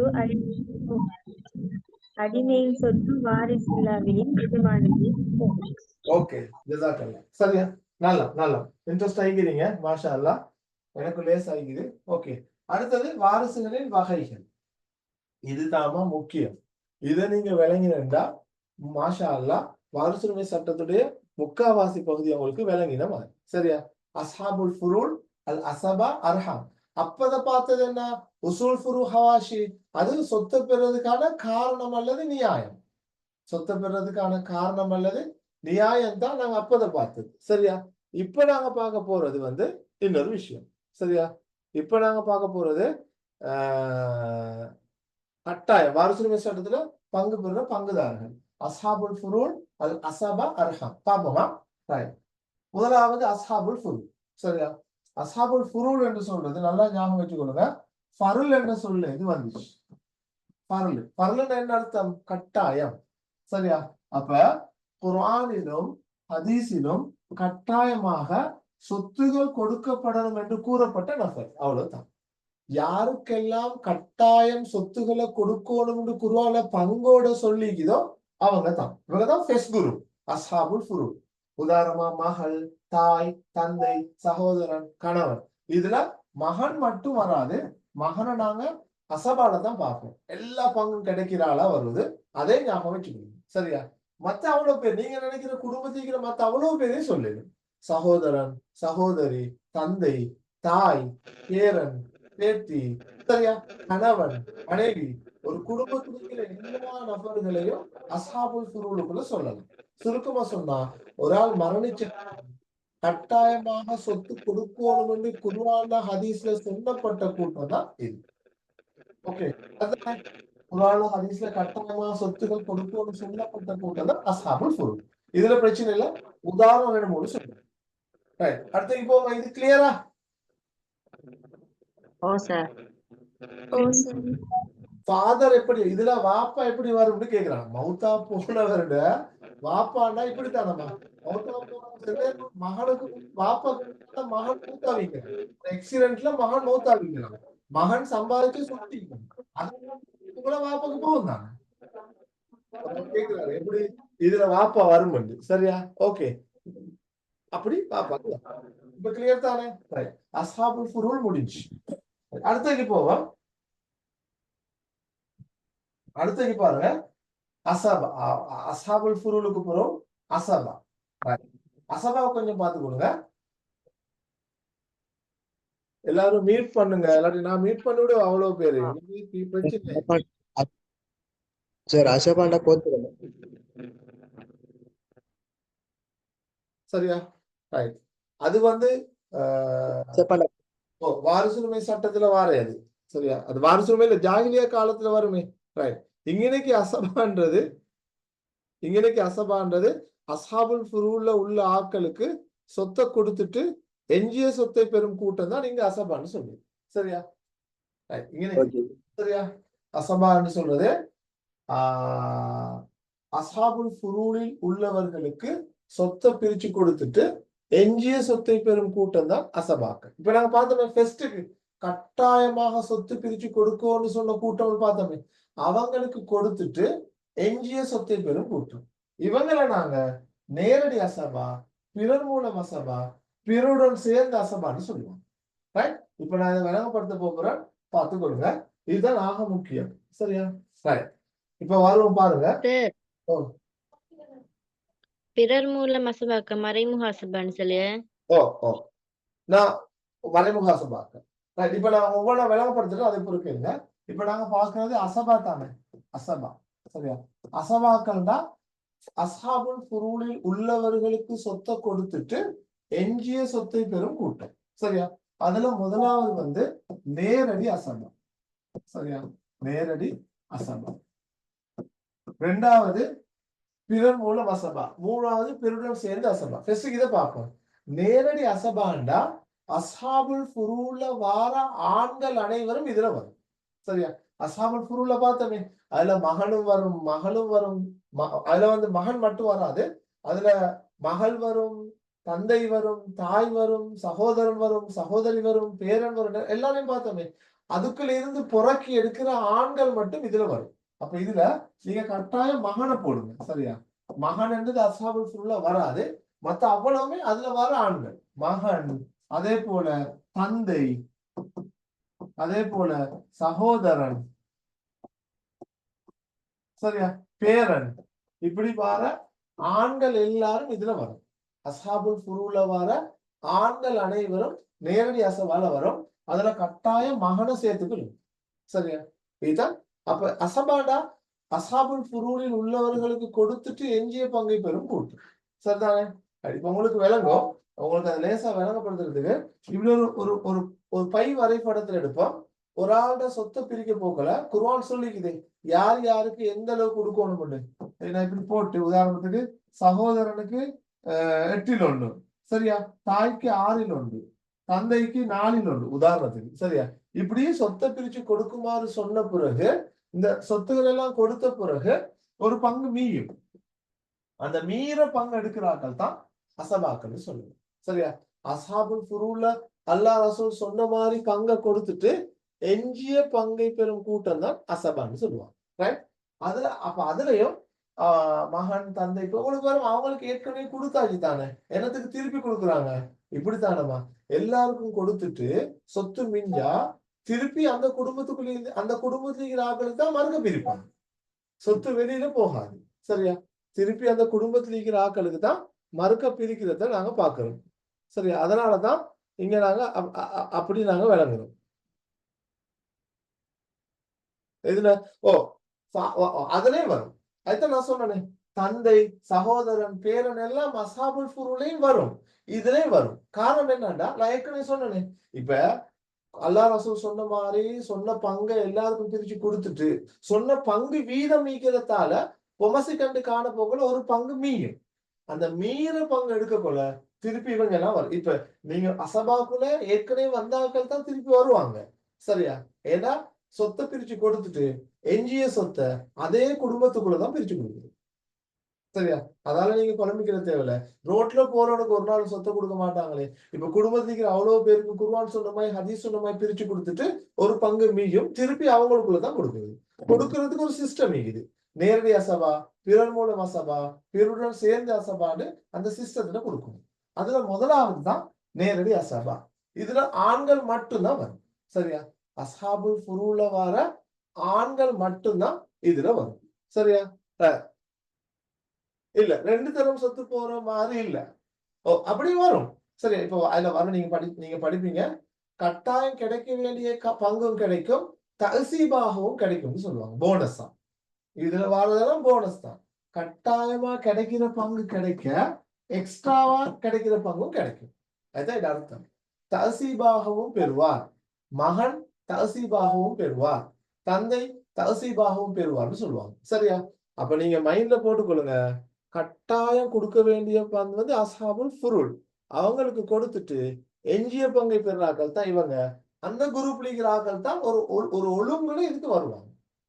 அடிமையின் சொத்து வாரிசு இல்லாவிடின் எஜமானிக்கு போகும். ஓகே, ஜஸாக்கல்லாஹ். சரியா? நல்லா நல்லா இன்ட்ரெஸ்ட் ஆகிக்கிறீங்க. மாஷா அல்லாஹ், எனக்கு லேஸ் ஆகிக்குது. ஓகே, அடுத்தது வாரிசுகளின் வகைகள். இதுதாமா முக்கியம். இதை நீங்க விளங்கினா மாஷா அல்லாஹ் வாரிசுரிமை சட்டத்துடைய முக்காவாசி பகுதி அவங்களுக்கு விளங்கின மாதிரி. சரியா? அஸ்ஹாபுல் ஃபுரூல், அல் அசபா, அர்ஹாம். அப்பத பார்த்தது என்ன? உசூல் ஃபுரு ஹவாஷி. அது சொத்தை பெறதுக்கான காரணம் அல்லது நியாயம். சொத்தை பெறதுக்கான காரணம் அல்லது நியாயம் தான் நாங்க அப்பத பார்த்தது. சரியா? இப்ப நாங்க பார்க்க போறது இன்னொரு விஷயம். சரியா? இப்ப நாங்க பார்க்க போறது கட்டாயம் வாரிசுரிமை சட்டத்துல பங்கு பெறுற பங்குதாரர்கள். அஸ்ஹாபுல் ஃபுரூல், அல் அசபா, அர்ஹாம். பாப்போமா? முதலாவது அஸ்ஹாபுல் ஃபுரூல். சரியா? அஸ்ஹாபுல் ஃபுரூல் என்று சொல்றது நல்லா ஞாபகம் வச்சுக்கொள்ளுங்க. ஃபருல் என்ற சொல்ல இது வந்துச்சு. ஃபருல் என்ன அர்த்தம்? கட்டாயம். சரியா? அப்ப குர்ஆனிலும் ஹதீஸிலும் கட்டாயமாக சொத்துகள் கொடுக்கப்படணும் என்று கூறப்பட்ட நபர். அவ்வளவுதான். யாருக்கெல்லாம் கட்டாயம் சொத்துக்களை கொடுக்கணும் என்று குர்ஆன்ல பங்கோட சொல்லிக்குதோ அவங்க தான். இவங்கதான் ஃபெஸ்குரு, அஸ்ஹாபுல் ஃபுரூல். உதாரணமா மகள், தாய், தந்தை, சகோதரன், கணவன். இதுல மகன் மட்டும் வராது. மகனை நாங்க அசபால தான் பார்ப்போம். எல்லா பங்கும் கிடைக்கிற ஆளா வருது. அதே ஞாபகம் வச்சுக்கணும். சரியா? மத்த அவ்வளவு பேர் நீங்க நினைக்கிற குடும்பத்திற்கு மத்த அவ்வளவு பேரையும் சொல்லிடும். சகோதரன், சகோதரி, தந்தை, தாய், பேரன், பேத்தி, சரியா, கணவன், மனைவி, ஒரு குடும்பத்தில் எல்லா நபர்களையும் அஸ்ஹாபுல் ஃபுரூலுக்குள்ள சொல்லலாம். சுருக்கமா சொன்னா, ஒரு ஆள் மரணிச்ச கட்டாயமாக சொத்து கொடுக்கணும் என்று குர்ஆன்ல ஹதீஸ்ல சொல்லப்பட்ட கூட்டம் தான் இது. ஓகே, குர்ஆன்ல ஹதீஸ்ல கட்டாயமாக சொத்துக்கள் கொடுக்கணும் சொல்லப்பட்ட கூட்டம் தான் அஸ்ஹாபுல் ஃபுரூல். இதுல பிரச்சனை இல்ல. உதாரணம் 2-3 சொல்றேன். அடுத்து இப்போ இது கிளியரா? ஓ சார். ஃபாதர் எப்படி இதுல வாப்பா எப்படி வரும்னு கேக்குறாங்க. மௌத்தா போனவருட வாப்பாண்டா இப்படித்தானம்மா. மௌத்தா போனவரு மகனுக்கு வாப்பா மகன் மூத்தாவிங்க. ஆக்சிடென்ட்ல மகன் மூத்தாவிக்கிறாங்க. மகன் சம்பாதிச்சு சுத்தி அதுக்குள்ள வாப்பாக்கு போகும் தானே. கேக்குறாரு எப்படி இதுல வாப்பா வரும் சரியா? ஓகே, அப்படி வாப்பா இப்ப கிளியர் தானே? அஸ்ஹாபுல் ஃபுரூல் முடிஞ்சு. அடுத்தது போவோம். அடுத்தது பாருங்க, அசபா. அஸ்ஹாபுல் ஃபுரூலுக்கு போறோம். அசபா. அசபாவை கொஞ்சம் பார்த்து கொடுங்க. எல்லாரும் மீட் பண்ணுங்க. இல்லாட்டி நான் மீட் பண்ணி விட அவ்வளவு பேரு பிரச்சனை. சார் அசபாண்டா கோத்துறேன். சரியா? ரைட். அது வாரிசுரிமை சட்டத்துல வாரையாது. சரியா? அது வாரிசுரிமை இல்ல, ஜாகிலியா காலத்துல வருமே. ரைட். இங்கனைக்கு அசபான்றது அஸ்ஹாபுல் ஃபுரூல்ல உள்ள ஆட்களுக்கு சொத்தை கொடுத்துட்டு எஞ்சிய சொத்தை பெறும் கூட்டம் தான் நீங்க அசபான்னு சொல்லுங்க. சரியா? சரியா? அசபான்னு சொல்றது அஸ்ஹாபுல் ஃபுரூலில் உள்ளவர்களுக்கு சொத்தை பிரிச்சு கொடுத்துட்டு எஞ்சிய சொத்தை பெறும் கூட்டம் தான் அசபாக்கள். இப்ப நாங்க பார்த்தோமே ஃபெஸ்டுக்கு கட்டாயமாக சொத்து பிரிச்சு கொடுக்கணும்னு சொன்ன கூட்டம் பார்த்தோமே, அவங்களுக்கு கொடுத்துட்டு எஞ்சிய சொத்தை பெறும் கூட்டம். இவங்களை நாங்க நேரடி அசபா, பிறர் மூலம் அசபா, பிறருடன் சேர்ந்த அசபான்னு சொல்லுவோம். ரைட். இப்ப நான் இதை விளங்கப்படுத்த போகிறேன், பார்த்து கொடுங்க. இதுதான் ஆக முக்கியம். சரியா? ரைட். இப்ப வருவோம் பாருங்க. பிறர் மூலம் அசபாக்க மறைமுக அசபான்னு சொல்லு. நான் மறைமுக அசபாக்க. இப்ப நான் ஒவ்வொன்றா விளங்கப்படுத்திட்டு அதை பொறுக்கீங்க. இப்ப நாங்க பார்க்கறது அசபா தானே. அசபா. சரியா? அசபாக்கள் தான் அஸ்ஹாபுல் ஃபுரூலில் உள்ளவர்களுக்கு சொத்தை கொடுத்துட்டு எஞ்சிய சொத்தை பெறும் கூட்டம். சரியா? அதுல முதலாவது நேரடி அசபா. சரியா? நேரடி அசபா. ரெண்டாவது பிறர் மூலம் அசபா. மூணாவது பிறருடன் சேர்ந்து அசபா. ஃபர்ஸ்ட் இதை பார்ப்போம். நேரடி அசபாண்டா அஸ்ஹாபுல் ஃபுரூல்ல வார ஆண்கள் அனைவரும் இதுல வரும். சரியா? அஸ்ஹாபுல் ஃபுரூல்ல பார்த்தோமே, அதுல மகனும் வரும், மகளும் வரும். அதுல மகன் மட்டும் வராது, அதுல மகள் வரும், தந்தை வரும், தாய் வரும், சகோதரன் வரும், சகோதரி வரும், பேரன் வரும், எல்லாரையும் பார்த்தோமே. அதுக்குள்ள இருந்து புறக்கி எடுக்கிற ஆண்கள் மட்டும் இதுல வரும். அப்ப இதுல நீங்க கட்டாயம் மகனை போடுங்க. சரியா? மகன் என்றது அஸ்ஹாபுல் ஃபுரூல்ல வராது, மத்த அவ்வளவுமே அதுல வர ஆண்கள். மகன், அதே போல தந்தை, அதே போல சகோதரன், சரியா, பேரன், இப்படி வர ஆண்கள் எல்லாரும் இதுல வரும். அஸ்ஹாபுல் ஃபுரூல்ல வர ஆண்கள் அனைவரும் நேரடி அசபால வரும். அதுல கட்டாயம் மகனை சேர்த்துக்கணும். சரியா? இதுதான். அப்ப அசபாடா அஸ்ஹாபுல் ஃபுரூலில் உள்ளவர்களுக்கு கொடுத்துட்டு எஞ்சிய பங்கை பெறும் கூட்டு. சரிதானே? இப்ப உங்களுக்கு விளங்கும். உங்களுக்கு அதை லேசா விளங்கப்படுத்துறதுக்கு இவ்வளவு ஒரு பை வரைபடத்துல எடுப்போம். ஒரு ஆள்கிட்ட சொத்தை பிரிக்க போக்கல குர்ஆன் சொல்லிக்குது யார் யாருக்கு எந்த அளவுக்கு கொடுக்கணும். நான் இப்படி போட்டு உதாரணத்துக்கு சகோதரனுக்கு 8/1, சரியா, தாய்க்கு 6/1, தந்தைக்கு 4/1 உதாரணத்துக்கு. சரியா? இப்படி சொத்தை பிரிச்சு கொடுக்குமாறு சொன்ன பிறகு இந்த சொத்துக்கள் எல்லாம் கொடுத்த பிறகு ஒரு பங்கு மீயும். அந்த மீற பங்கு எடுக்கிறார்கள் தான் அசபாக்கள் சொல்லுங்க. சரியா? அஸ்ஹாபுல் ஃபுரூல்ல அல்லாஹ் ரசூல் சொன்ன மாதிரி பங்கை கொடுத்துட்டு எஞ்சிய பங்கை பெறும் கூட்டம் தான் அசபான்னு சொல்லுவாங்க. ரைட்? அதுலயும் மகன், தந்தை, இப்ப உங்களுக்கு வரும், அவங்களுக்கு ஏற்கனவே கொடுத்தாச்சு தானே, என்னத்துக்கு திருப்பி கொடுக்குறாங்க? இப்படித்தானமா எல்லாருக்கும் கொடுத்துட்டு சொத்து மிஞ்சா திருப்பி அந்த குடும்பத்துக்குள்ள அந்த குடும்பத்துல ஆக்களுக்கு தான் மறுக்க பிரிப்பாங்க. சொத்து வெளியில போகாது. சரியா? திருப்பி அந்த குடும்பத்தில் இருக்கிற ஆக்களுக்கு தான் மறுக்க பிரிக்கிறத நாங்க பாக்குறோம். சரியா? அதனாலதான் இங்க நாங்க அப்படி நாங்க விளங்குறோம். இதுல அதுலயே வரும். அதுதான் நான் சொன்னேன், தந்தை, சகோதரன், பேரன் எல்லாம் அஸ்ஹாபுல் ஃபுரூலையும் வரும், இதுலயும் வரும். காரணம் என்னன்னா, நான் ஏற்கனவே சொன்னேன், இப்ப அல்லாஹ் ரசூல் சொன்ன மாதிரி சொன்ன பங்கை எல்லாருக்கும் பிரிச்சு கொடுத்துட்டு சொன்ன பங்கு வீதம் மீக்கிறதால பொமசி கண்டு காண போகல ஒரு பங்கு மீயும். அந்த மீற பங்கு எடுக்க போல திருப்பி இவங்க எல்லாம் வரும். இப்ப நீங்க அசபாக்குள்ள ஏற்கனவே வந்தாக்கள் தான் திருப்பி வருவாங்க. சரியா? ஏன்னா சொத்தை பிரிச்சு கொடுத்துட்டு எஞ்சிய சொத்தை அதே குடும்பத்துக்குள்ளதான் பிரிச்சு கொடுக்குது. சரியா? அதால நீங்க குழம்பிக்கிற தேவையில்ல. ரோட்ல போறவனுக்கு ஒரு நாள் சொத்தை கொடுக்க மாட்டாங்களே. இப்ப குடும்பத்துக்கு அவ்வளவு பேருக்கு குர்ஆன் சொன்ன மாதிரி ஹதீஸ் சொன்ன மாதிரி பிரிச்சு கொடுத்துட்டு ஒரு பங்கு மீயும் திருப்பி அவங்களுக்குள்ளதான் கொடுக்குது. கொடுக்கறதுக்கு ஒரு சிஸ்டம் இருக்குது. நேரடி அசபா, பிறர் மூலம் அசபா, பிறருடன் சேர்ந்து அசபான்னு அந்த சிஸ்டத்துல கொடுக்கணும். அதுல முதலாவது தான் நேரடி அசபா. இதுல ஆண்கள் மட்டும்தான் வரும். சரியா? அஸ்ஹாபுல் ஃபுரூல வர ஆண்கள் மட்டும்தான் இதுல வரும். சரியா? இல்ல 2 தரம் சொத்து போற மாதிரி இல்ல. ஓ அப்படி வரும். சரி, இப்போ அதுல வரும். நீங்க படிப்பீங்க. கட்டாயம் கிடைக்க வேண்டிய பங்கும் கிடைக்கும், தசீபாகவும் கிடைக்கும்னு சொல்லுவாங்க. போனஸ் தான் இதுல வரதெல்லாம், போனஸ் தான். கட்டாயமா கிடைக்கிற பங்கு கிடைக்க, எக்ஸ்ட்ராவா கிடைக்கிற பங்கும் கிடைக்கும். அதுதான் இது அர்த்தம். தசீபாகவும் பெறுவார், மகன் தசீபாகவும் பெறுவார், தந்தை தசீபாகவும் பெறுவார்னு சொல்லுவாங்க. சரியா? அப்ப நீங்க மைண்ட்ல போட்டுக்கொள்ளுங்க, கட்டாயம் கொடுக்க வேண்டிய பங்கு வந்து அஸ்ஹாபுல் ஃபுரூல், அவங்களுக்கு கொடுத்துட்டு எஞ்சிய பங்கை பெறாக்கள் தான் இவங்க. அந்த குரூப்ல இருக்கிற ஆக்கள் தான் ஒரு ஒழுங்குல இதுக்கு வருவாங்க.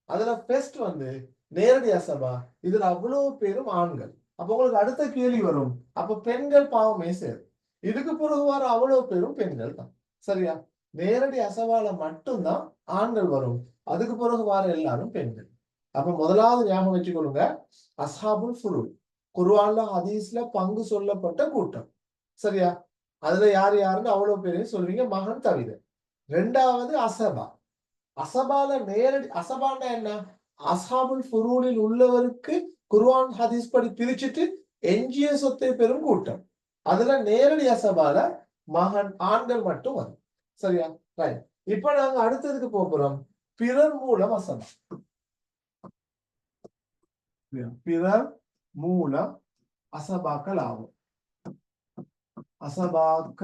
அதுல பெஸ்ட் வந்து நேரடி அசபா. இதுல அவ்வளவு பேரும் ஆண்கள். அப்ப உங்களுக்கு அடுத்த கேள்வி வரும், அப்ப பெண்கள் பாவமே சேரும். இதுக்கு பிறகு வர அவ்வளவு பேரும் பெண்கள் தான். சரியா? நேரடி அசபால மட்டும்தான் ஆண்கள் வரும். அதுக்கு பிறகு வர எல்லாரும் பெண்கள். அப்ப முதலாவது ஞாபகம் வச்சுக்கொள்ளுங்க, அஸ்ஹாபுல் ஃபுரூல் குர்ஆன்ல ஹதீஸ்ல பங்கு சொல்லப்பட்ட கூட்டம். சரியா? அதுல யார் யாருன்னு அவ்வளவு பேரையும் சொல்வீங்க, மகன் தவிர. 2வது அசபா. அசபால நேரடி அசபான்னா என்ன? அஸ்ஹாபுல் ஃபுரூலில் உள்ளவருக்கு குர்ஆன் ஹதீஸ் படி பிரிச்சுட்டு எஞ்சிய சொத்தை பெறும் கூட்டம். அதுல நேரடி அசபால மகன் ஆண்கள் மட்டும் வரும். சரியா? ரைட். இப்ப நாங்க அடுத்ததுக்கு போறோம், பிறர் மூலம் அசபா. பிறர் மூலம் அசபாக்கள் ஆகும். அசபாக்க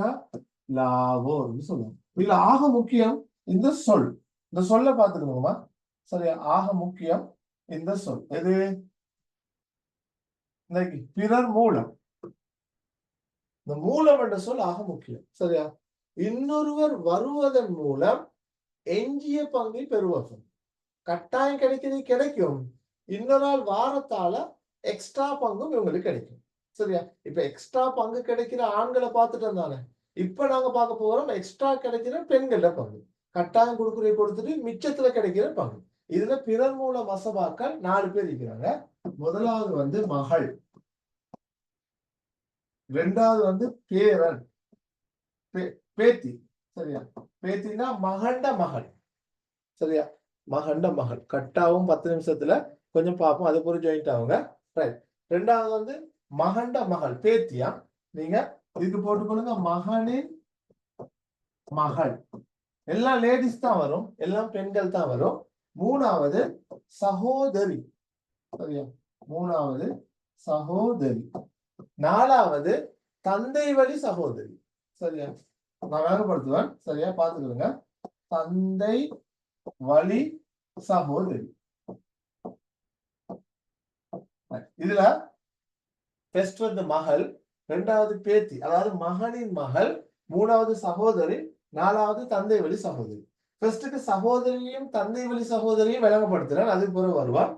லாவோன்னு சொல்லுவோம். இதுல ஆக முக்கியம் இந்த சொல். இந்த சொல்ல பார்த்துக்கணுமா? சரியா? ஆக முக்கியம் இந்த சொல். எது? இன்னைக்கு பிறர் மூலம். இந்த மூலம் என்ற சொல் ஆக முக்கியம். சரியா? இன்னொருவர் வருவதன் மூலம் எஞ்சிய பங்கை பெறுவது. கட்டாயம் கிடைக்கிறது கிடைக்கும். இன்னொரு நாள் வாரத்தால எக்ஸ்ட்ரா பங்கும் இவங்களுக்கு கிடைக்கும். சரியா? இப்ப எக்ஸ்ட்ரா பங்கு கிடைக்கிற ஆண்களை பார்த்துட்டு இருந்தானே, இப்ப நாங்க பார்க்க போறோம் எக்ஸ்ட்ரா கிடைக்கிற பெண்கள பங்கு. கட்டாயம் கொடுத்துட்டு மிச்சத்துல கிடைக்கிற பங்கு. இதுல பிறர் மூலம் அசபாக்கள் 4 பேர் இருக்கிறாங்க. முதலாவது வந்து மகள், 2வது வந்து பேரன், பேத்தி. சரியா? பேத்தினா மகண்ட மகள். சரியா? மகண்ட மகள். கட்டாவும் 10 நிமிஷத்துல கொஞ்சம் பார்ப்போம், அது பொறு ஜாயிண்ட் ஆகுங்க. ரைட். 2வது வந்து மகண்ட மகள், பேத்தியா. நீங்க இதுக்கு போட்டுக்கொள்ளுங்க, மகனின் மகள். எல்லாம் லேடிஸ் தான் வரும், எல்லாம் பெண்கள் தான் வரும். 3வது சகோதரி. சரியா? 3வது சகோதரி. 4வது தந்தை வழி சகோதரி. சரியா? நான் வேகப்படுத்துவேன். சரியா? பார்த்துக்கிடுங்க. தந்தை வழி சகோதரி. இதுல ஃபர்ஸ்ட் வந்து மகள், 2வது பேத்தி, அதாவது மகனின் மகள், 3வது சகோதரி, 4வது தந்தை வழி சகோதரி. ஃபர்ஸ்ட்டுக்கு சகோதரியும் தந்தை வழி சகோதரியும் விளங்கப்படுத்துறேன், அதுக்கு பிறகு வருவான்.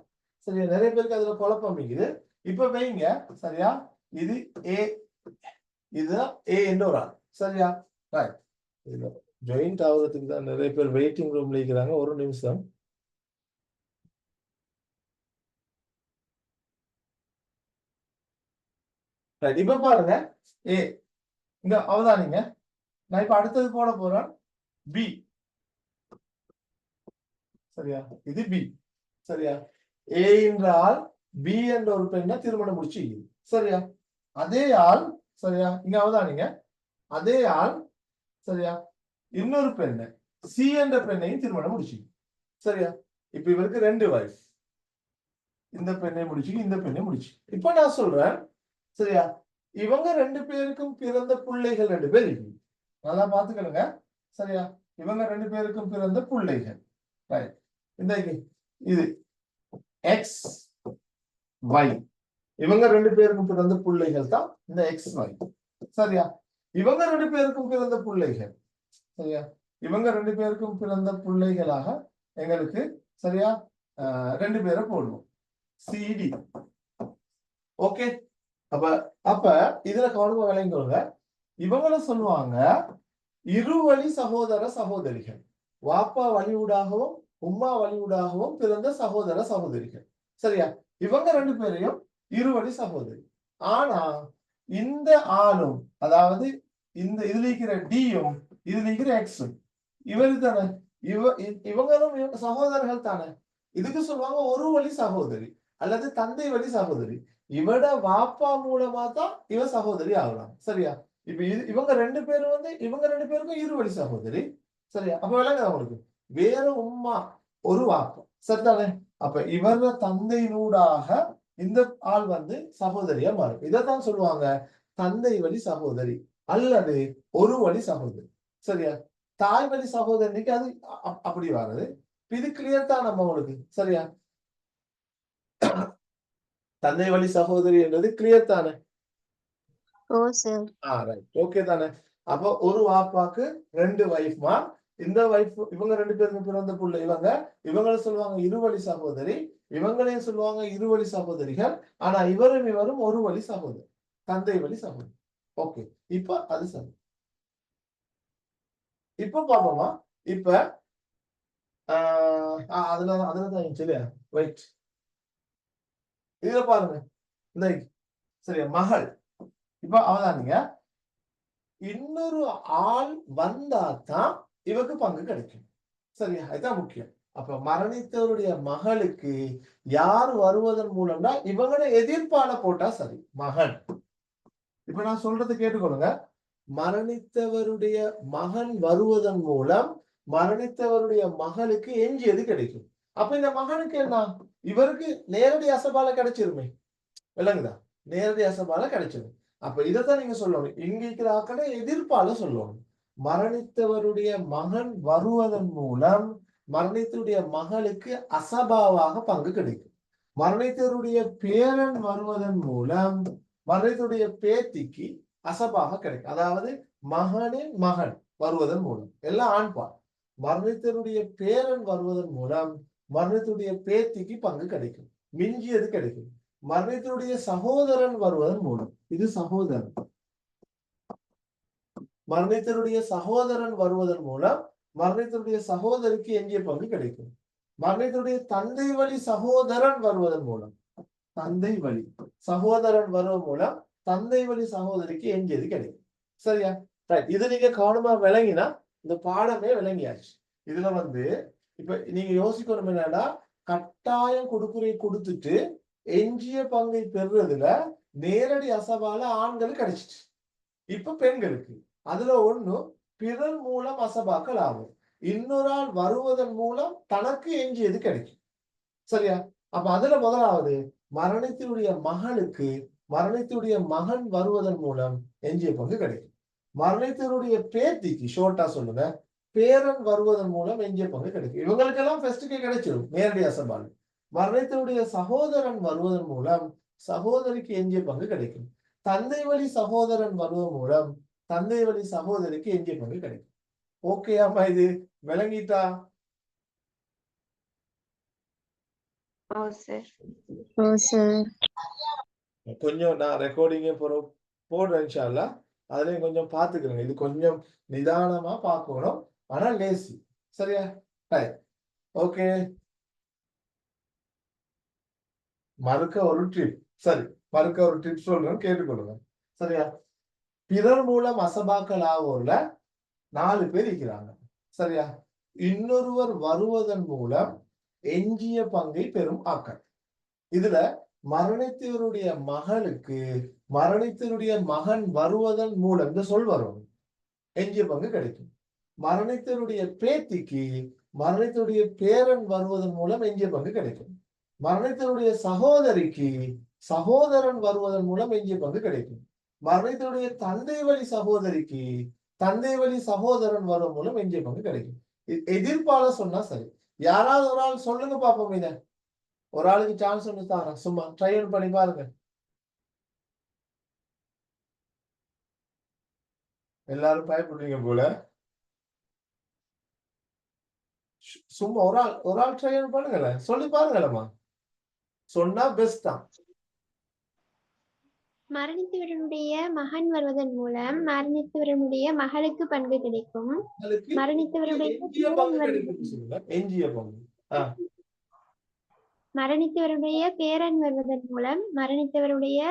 சரியா? நிறைய பேருக்கு அதுல குழப்பம் இருக்குது. இப்ப வைங்க. சரியா? இது ஏ, இதுதான் ஏ என்ற ஒரு ஆள். சரியா? ரைட். இதுல ஜாயிண்ட் ஆகுறதுக்கு தான் நிறைய பேர் வெயிட்டிங் ரூம்ல இருக்கிறாங்க. ஒரு நிமிஷம். இப்ப பாருங்க, ஏ இங்க அவதானிங்க. நான் இப்ப அடுத்தது போட போறேன் பி. சரியா? இது பி. சரியா? ஏ என்ற ஆள் பி என்ற ஒரு பெண்ணை திருமணம் முடிச்சு. சரியா? அதே ஆள், சரியா, இங்க அவதானிங்க, அதே ஆள், சரியா, இன்னொரு பெண்ணை சி என்ற பெண்ணையும் திருமணம் முடிச்சு. சரியா? இப்ப இவருக்கு 2 வைஃப். இந்த பெண்ணை முடிச்சு, இந்த பெண்ணை முடிச்சு. இப்ப நான் சொல்றேன், சரியா, இவங்க 2 பேருக்கும் பிறந்த பிள்ளைகள் 2 பேர் இருக்கு. நல்லா பாத்துக்கணுங்க. சரியா? இவங்க 2 பேருக்கும் பிறந்த பிள்ளைகள். இந்த இது எக்ஸ் ஒய். இவங்க 2 பேருக்கும் பிறந்த பிள்ளைகள் தான் இந்த எக்ஸ் ஒய். சரியா? இவங்க 2 பேருக்கும் பிறந்த பிள்ளைகள். சரியா? இவங்க 2 பேருக்கும் பிறந்த பிள்ளைகளாக எங்களுக்கு சரியா 2 பேரை போடுவோம் சிடி. ஓகே, அப்ப அப்ப இதுல கவனமா விளங்கிக்கோங்க. இவங்கள சொல்லுவாங்க இருவழி சகோதர சகோதரிகள். வாப்பா வழியூடாகவும் உம்மா வழியூடாகவும் பிறந்த சகோதர சகோதரிகள். சரியா, இவங்க 2 பேரையும் இருவழி சகோதரி. ஆனா இந்த ஆளும், அதாவது இந்த இதுல இருக்கிற டியும் இதுல இருக்கிற எக்ஸும் இவரு தானே, இவங்களும் சகோதரர்கள் தானே. இதுக்கு சொல்லுவாங்க ஒரு வழி சகோதரி அல்லது தந்தை வழி சகோதரி. இவட வாப்பா மூலமா தான் இவ சகோதரி ஆகலாம். சரியா, இப்ப இவங்க 2 பேரும் இவங்க 2 பேருக்கும் இருவழி சகோதரி. சரியா, அப்ப விளங்குது அவங்களுக்கு. வேற உம்மா ஒரு வாப்பா, சரிதானே. அப்ப இவர தந்தையினூடாக இந்த ஆள் சகோதரியா மாறும். இதைத்தான் சொல்லுவாங்க தந்தை வழி சகோதரி அல்லது ஒரு வழி சகோதரி. சரியா, தாய் வழி சகோதரிக்கு அது அப்படி வராது. இது கிளியர் தான் நம்ம உங்களுக்கு. சரியா, தந்தை வழி சகோதரி என்றது கிளியர் தானே. ஓ சார். ரைட், ஓகே தானே. அப்போ ஒரு வாப்பாக்கு 2 வைஃப்மா. இந்த வைஃப் இவங்க 2 பேருக்கு பிறந்த புள்ள இவங்களை சொல்லுவாங்க இருவழி சகோதரி. இவங்களையும் சொல்லுவாங்க இருவழி சகோதரிகள். ஆனா இவரும் ஒரு வழி சகோதரி, தந்தை வழி சகோதரி. ஓகே, இப்ப அது சரி. இப்ப பாப்போமா. இப்ப அதுலதான் சரியா. ரைட், இதுல பாருங்க. இந்த சரியா மகள். இப்ப அவதானிங்க, இன்னொரு ஆள் வந்தாதான் இவக்கு பங்கு கிடைக்கும். சரியா, இதுதான் முக்கியம். அப்ப மரணித்தவருடைய மகளுக்கு யார் வருவதன் மூலம்னா இவங்களோட எதிர்ப்பால போட்டா சரி. மகன், இப்ப நான் சொல்றது கேட்டுக்கொள்ளுங்க. மரணித்தவருடைய மகன் வருவதன் மூலம் மரணித்தவருடைய மகளுக்கு எஞ்சியது கிடைக்கும். அப்ப இந்த மகனுக்கு என்ன, இவருக்கு நேரடி அசபால கிடைச்சிருமே. விளங்குதா, நேரடி அசபால கிடைச்சிடும். அப்ப இதைத்தான் நீங்க சொல்லணும். இங்க இருக்கிற ஆக்களை எதிர்ப்பால சொல்லணும். மரணித்தவருடைய மகன் வருவதன் மூலம் மரணித்தவருடைய மகளுக்கு அசபாவாக பங்கு கிடைக்கும். மரணித்தவருடைய பேரன் வருவதன் மூலம் மரணித்தவருடைய பேத்திக்கு அசபாக கிடைக்கும். அதாவது மகனின் மகன் வருவதன் மூலம், எல்லாம் ஆண்பால். மரணித்தவருடைய பேரன் வருவதன் மூலம் மரணித்தவருடைய பேத்திக்கு பங்கு கிடைக்கும், மிஞ்சியது கிடைக்கும். மரணித்தவருடைய சகோதரன் வருவதன் மூலம், இது சகோதரன், மரணித்தவருடைய சகோதரன் வருவதன் மூலம் மரணித்தவருடைய சகோதரிக்கு எஞ்சிய பங்கு கிடைக்கும். மரணித்தவருடைய தந்தை வழி சகோதரன் வருவதன் மூலம், தந்தை வழி சகோதரன் வருவதன் மூலம் தந்தை வழி சகோதரிக்கு எஞ்சியது கிடைக்கும். சரியா, ரைட். இது நீங்க கவனமா விளங்கினா இந்த பாடமே விளங்கியாச்சு. இதுல இப்ப நீங்க யோசிக்கணும் என்னன்னா, கட்டாயம் கொடுக்குறை கொடுத்துட்டு எஞ்சிய பங்கை பெறுறதுல நேரடி அசபால ஆண்களுக்கு கிடைச்சிச்சு. இப்ப பெண்களுக்கு அதுல ஒண்ணு பிறர் மூலம் அசபாக்கள் ஆகும். இன்னொரு ஆள் வருவதன் மூலம் தனக்கு எஞ்சியது கிடைக்கும். சரியா, அப்ப அதுல முதலாவது மரணித்தவருடைய மகளுக்கு மரணித்தவருடைய மகன் வருவதன் மூலம் எஞ்சிய பங்கு கிடைக்கும். மரணித்தவருடைய பேத்திக்கு ஷோர்ட்டா சொல்லுங்க, பேரன் வருவதன் மூலம் எஞ்சிய பங்கு கிடைக்கும். இவங்களுக்கெல்லாம் ஃபர்ஸ்டுக்கே கிடைச்சிடும் நேரடி அசபால். மரணித்தவருடைய சகோதரன் வருவதன் மூலம் சகோதரிக்கு எஞ்சிய பங்கு கிடைக்கும். தந்தை வழி சகோதரன் வருவதன் மூலம் தந்தை வழி சகோதரிக்கு எஞ்சிய பங்கு கிடைக்கும். ஓகே, அம்மா இது விளங்கிட்டா? ஓ சார். ஓ சார். கொஞ்சம் நான் ரெக்கார்டிங்கே போடுறேன் இன்ஷா அல்லாஹ். அதுலயும் கொஞ்சம் பாத்துக்கிறேங்க. இது கொஞ்சம் நிதானமா பார்க்கணும், ஆனா லேசி. சரியா, ஓகே. மறுக்க ஒரு ட்ரிப். சரி, மறுக்க ஒரு ட்ரிப் சொல்றேன், கேட்டுக்கொள்ளுங்க. சரியா, பிறர் மூலம் அசபாக்கள் ஆவோர்ல 4 பேர் இருக்கிறாங்க. சரியா, இன்னொருவர் வருவதன் மூலம் எஞ்சிய பங்கை பெறும் ஆக்கள். இதுல மரணித்தவருடைய மகளுக்கு மரணித்தவருடைய மகன் வருவதன் மூலம் இந்த சொல் வரும், எஞ்சிய பங்கு கிடைக்கும். மரணித்தவருடைய பேத்திக்கு மரணித்தவருடைய பேரன் வருவதன் மூலம் எஞ்சிய பங்கு கிடைக்கும். மரணித்தவருடைய சகோதரிக்கு சகோதரன் வருவதன் மூலம் எஞ்சிய பங்கு கிடைக்கும். மரணித்தவருடைய தந்தை வழி சகோதரிக்கு தந்தை வழி சகோதரன் வரும் மூலம் எஞ்சிய பங்கு கிடைக்கும். எதிர்ப்பால சொன்னா சரி. யாராவது ஒரு ஆள் சொல்லுங்க பாப்போம். இத ஒரு ஆளுக்கு சான்ஸ் ஒன்று தாங்க, சும்மா ட்ரையல் பண்ணி பாருங்க. எல்லாரும் பயப்படுறீங்க போல. சும்மா ஒரு ஆள் ட்ரை பண்ணுங்களேன், சொல்லி பாருங்களேம்மா. சொன்னா பெஸ்ட் தான். மரணித்தவருடைய மகன் வருவதன் மூலம் மரணித்தவருடைய மகளுக்கு பங்கு கிடைக்கும். உங்களுக்கு மரணித்தவருடைய எஞ்சிய பங்கு கிடைக்கும்னு சொல்லுங்க. எஞ்சிய பங்கு. மரணித்தவருடைய பேரன் வருவதன் மூலம் மரணித்தவருடைய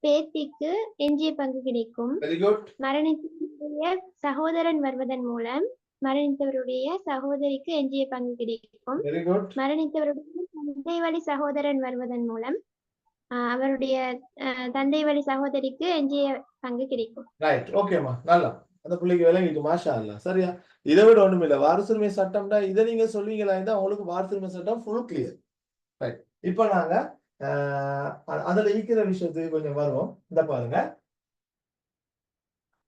பேத்திக்கு எஞ்சிய பங்கு கிடைக்கும். Very good. மரணித்தவருடைய சகோதரன் வருவதன் மூலம் மரணித்தவருடைய சகோதரிக்கு எஞ்சிய பங்கு கிடைக்கும். Very good. மரணித்தவருடைய தந்தை வழி சகோதரன் வருவதன் மூலம் அவருடைய தந்தை வழி சகோதரிக்கு எஞ்சிய பங்கு கிடைக்கும். ரைட், ஓகேம்மா, நல்லா அந்த பிள்ளைக்கு விளங்கிட்டு, மாஷா அல்லாஹ். சரியா? இதை விட ஒண்ணும் இல்லை. வாரிசுரிமை சட்டம்னா இதை நீங்க சொல்வீங்களா இருந்தா உங்களுக்கு வாரிசுரிமை சட்டம் ஃபுல் கிளியர். ரைட், இப்ப நாங்க அதுல இருக்கிற விஷயத்துக்கு கொஞ்சம் வருவோம். இந்த பாருங்க,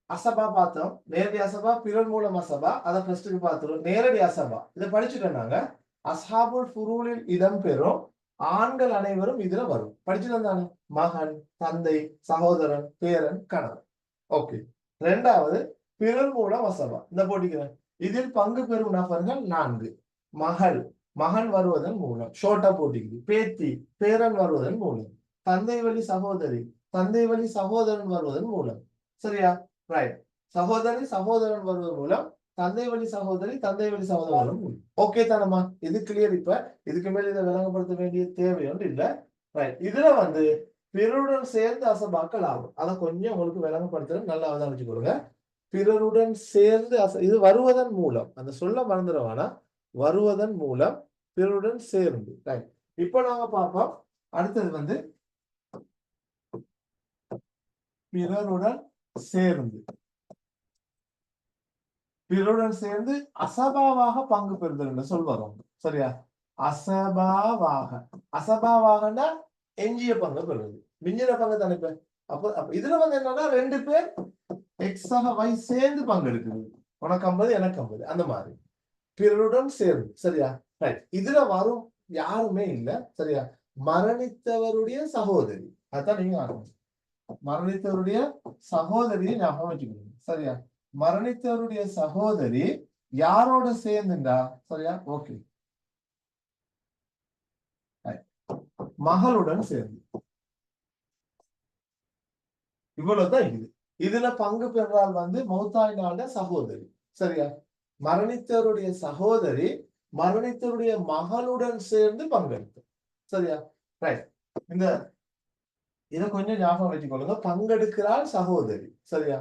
அசபா பார்த்தோம். நேரடி அசபா, பிறர் மூலம் அசபா. அதை ஃபர்ஸ்ட்டுக்கு பார்த்துருவோம். நேரடி அசபா இதை படிச்சுட்டோம் நாங்க. அஸ்ஹாபுல் ஃபுரூலில் இடம்பெறும் ஆண்கள் அனைவரும் இதுல வரும். படிச்சுட்டோம் தானே? மகன், தந்தை, சகோதரன், பேரன், கணவன். ஓகே. ரெண்டாவது பிறர் மூலம் அசபா. இந்த போட்டிக்கிறேன். இதில் பங்கு பெறும் நபர்கள் 4. மகள், மகன் வருவதன் மூலம். ஷோர்ட்டா போட்டிக்குது. பேத்தி, பேரன் வருவதன் மூலம். தந்தை வழி சகோதரி, தந்தை வழி சகோதரன் வருவதன் மூலம். சரியா? ரைட். சகோதரி, சகோதரன் வருவதன் மூலம். தந்தை வழி சகோதரி, தந்தை வழி சகோதரன். ஓகே தானம்மா? இது கிளியர். இப்ப இதுக்கு மேல இதை விளங்கப்படுத்த வேண்டிய தேவை ஒன்று இல்லை. ரைட். இதுல பிறருடன் சேர்ந்து அசபாக்கள் ஆகும். அதை கொஞ்சம் உங்களுக்கு விளங்கப்படுத்துறது நல்லா அவதானிச்சு கொடுங்க. பிறருடன் சேர்ந்து இது வருவதன் மூலம், அந்த சொல்ல மறந்துடுவானா, வருவதன் மூலம், பிறருடன் சேர்ந்து. ரைட். இப்ப நாங்க பார்ப்போம். அடுத்தது பிறருடன் சேர்ந்து. பிறருடன் சேர்ந்து அசபாவாக பங்கு பெறுதல் சொல் வரும். சரியா? அசபாவாக. அசபாவாகனா எஞ்சிய பங்கு பெறுவது. மிஞ்சின பங்கு தானே. அப்ப இதுல என்னன்னா 2 பேர் எக்ஸாக வை சேர்ந்து பங்கு எடுக்குது. உனக்கு 50 எனக்கு 50 அந்த மாதிரி பிறருடன் சேர்ந்து. சரியா? ரைட். இதுல வரும் யாருமே இல்லை. சரியா? மரணித்தவருடைய சகோதரி. அதான் நீங்க ஆகணும். மரணித்தவருடைய சகோதரியை ஞாபகம் வச்சுக்கணும். சரியா? மரணித்தவருடைய சகோதரி யாரோட சேர்ந்துண்டா? சரியா? ஓகே. மகளுடன் சேர்ந்து. இவ்வளவுதான் இது. இதுல பங்கு பெறால் மௌத்தாயினால சகோதரி. சரியா? மரணித்தவருடைய சகோதரி மரணித்தவருடைய மகளுடன் சேர்ந்து பங்கெடுத்து. சரியா? ரைட். இதை கொஞ்சம் ஞாபகம் வச்சுக்கொள்ளுங்க. பங்கெடுக்கிறாள் சகோதரி. சரியா?